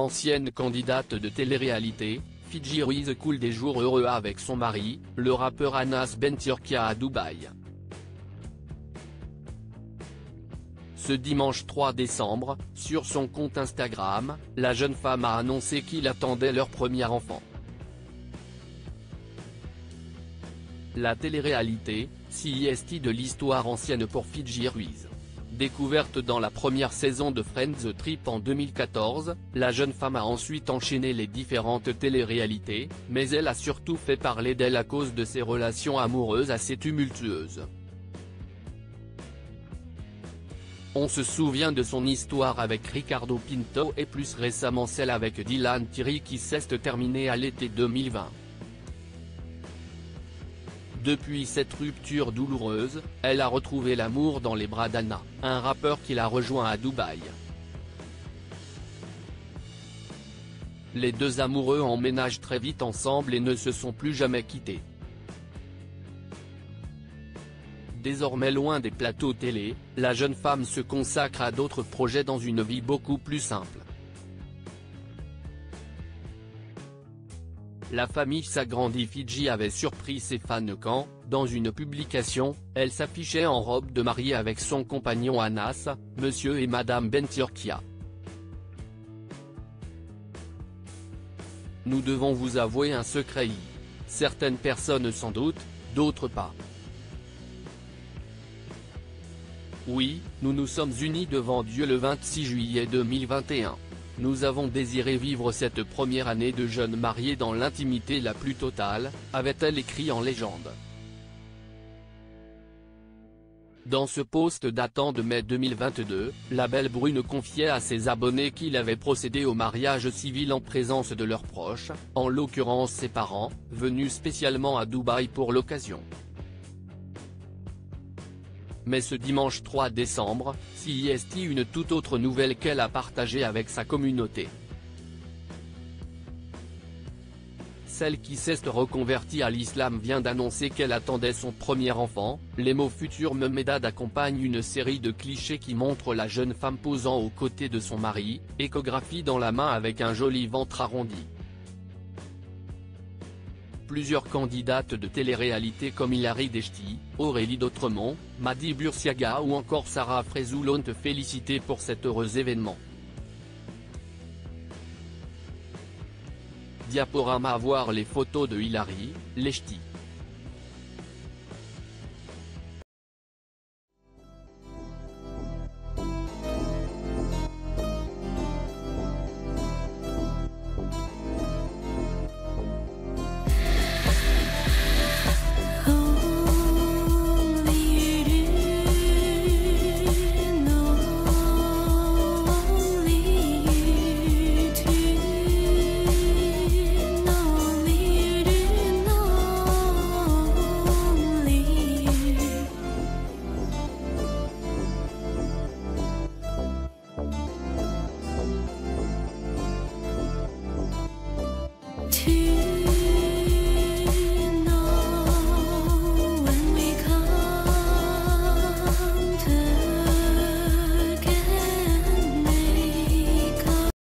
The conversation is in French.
Ancienne candidate de télé-réalité, Fidji Ruiz coule des jours heureux avec son mari, le rappeur Anas Ben Turkia à Dubaï. Ce dimanche 3 décembre, sur son compte Instagram, la jeune femme a annoncé qu'il attendait leur premier enfant. La télé-réalité, CIST de l'histoire ancienne pour Fidji Ruiz. Découverte dans la première saison de Friends Trip en 2014, la jeune femme a ensuite enchaîné les différentes télé-réalités, mais elle a surtout fait parler d'elle à cause de ses relations amoureuses assez tumultueuses. On se souvient de son histoire avec Ricardo Pinto et plus récemment celle avec Dylan Thierry qui s'est terminée à l'été 2020. Depuis cette rupture douloureuse, elle a retrouvé l'amour dans les bras d'Anna, un rappeur qui l'a rejoint à Dubaï. Les deux amoureux emménagent très vite ensemble et ne se sont plus jamais quittés. Désormais loin des plateaux télé, la jeune femme se consacre à d'autres projets dans une vie beaucoup plus simple. La famille s'agrandit. Fidji avait surpris ses fans quand, dans une publication, elle s'affichait en robe de mariée avec son compagnon Anas, Monsieur et Madame Ben Turkia. Nous devons vous avouer un secret. Certaines personnes sans doute, d'autres pas. Oui, nous nous sommes unis devant Dieu le 26 juillet 2021. Nous avons désiré vivre cette première année de jeunes mariés dans l'intimité la plus totale, avait-elle écrit en légende. Dans ce post datant de mai 2022, la belle brune confiait à ses abonnés qu'il avait procédé au mariage civil en présence de leurs proches, en l'occurrence ses parents, venus spécialement à Dubaï pour l'occasion. Mais ce dimanche 3 décembre, CIST une toute autre nouvelle qu'elle a partagée avec sa communauté. Celle qui s'est reconvertie à l'islam vient d'annoncer qu'elle attendait son premier enfant. Les mots futur Memedad accompagnent une série de clichés qui montrent la jeune femme posant aux côtés de son mari, échographie dans la main avec un joli ventre arrondi. Plusieurs candidates de télé-réalité comme Hilary Deshti, Aurélie Dautremont, Madi Bursiaga ou encore Sarah Frézou l'ont félicité pour cet heureux événement. Diaporama à voir les photos de Hilary, Deshti. To